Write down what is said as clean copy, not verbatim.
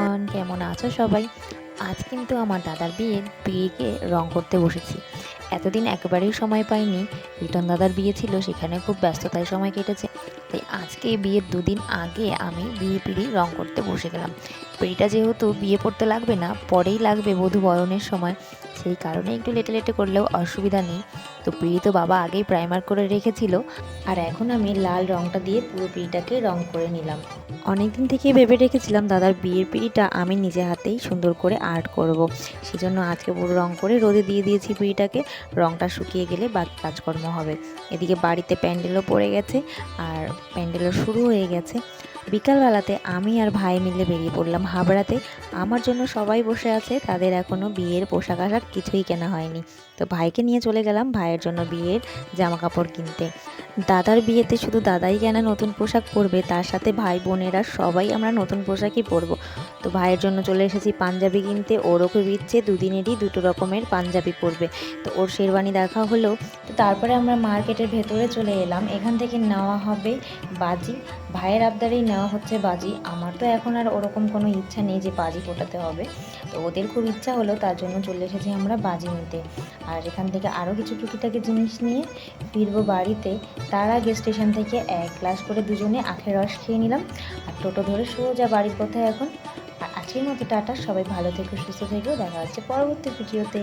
Everyone, কেমন আছো সবাই? আজ কিন্তু আমার দাদার বিয়ের বিয়েকে রং করতে বসেছি। এতদিন একেবারেই সময় পাইনি। রিটন দাদার বিয়ে ছিল, সেখানে খুব ব্যস্ততায় সময় কেটেছে। তাই আজকে বিয়ের দুদিন আগে আমি বিয়ে পিঁড়ি রং করতে বসে গেলাম। পিঁড়িটা যেহেতু বিয়ে পড়তে লাগবে না, পরেই লাগবে বধূ বরণের সময়, সেই কারণে একটু লেটে লেটে করলেও অসুবিধা নেই। তো পিঁড়ি তো বাবা আগেই প্রাইমার করে রেখেছিল, আর এখন আমি লাল রংটা দিয়ে পুরো পিঁড়িটাকে রং করে নিলাম। অনেকদিন থেকেই ভেবে রেখেছিলাম দাদার বিয়ের পিঁড়িটা আমি নিজে হাতেই সুন্দর করে আর্ট করব। সেজন্য আজকে পুরো রং করে রোদে দিয়ে দিয়েছি পিঁড়িটাকে। রংটা শুকিয়ে গেলে বাকি কাজকর্ম হবে। এদিকে বাড়িতে প্যান্ডেলও পড়ে গেছে, আর প্যান্ডেলও শুরু হয়ে গেছে। বিকালবেলাতে আমি আর ভাই মিলে বেরিয়ে পড়লাম হাবড়াতে। আমার জন্য সবাই বসে আছে, তাদের এখনও বিয়ের পোশাক আশাক কিছুই কেনা হয়নি। তো ভাইকে নিয়ে চলে গেলাম ভাইয়ের জন্য বিয়ের জামা কাপড় কিনতে। দাদার বিয়েতে শুধু দাদাই কেন নতুন পোশাক পরবে, তার সাথে ভাই বোনেরা সবাই আমরা নতুন পোশাকই পরবো। তো ভাইয়ের জন্য চলে এসেছি পাঞ্জাবি কিনতে। ওরও খুব ইচ্ছে দুদিনেরই দুটো রকমের পাঞ্জাবি পরবে। তো ওর শেরওয়ানি দেখা হলো। তো তারপরে আমরা মার্কেটের ভেতরে চলে এলাম। এখান থেকে নেওয়া হবে বাজি। ভাইয়ের আবদারেই নেওয়া হচ্ছে বাজি। আমার তো এখন আর ওরকম কোনো ইচ্ছা নেই যে বাজি ফোটাতে হবে। তো ওদের খুব ইচ্ছা হলো, তার জন্য চলে এসেছি আমরা বাজি নিতে। আর এখান থেকে আরও কিছু টুকিটাকি জিনিস নিয়ে ফিরবো বাড়িতে। তার আগে স্টেশন থেকে এক গ্লাস করে দুজনে আখের রস খেয়ে নিলাম, আর টোটো ধরে সোজা বাড়ির পথে এখন। আর আজকের মতো টাটা, সবাই ভালো থেকো, সুস্থ থেকো, দেখা হচ্ছে পরবর্তী ভিডিওতে।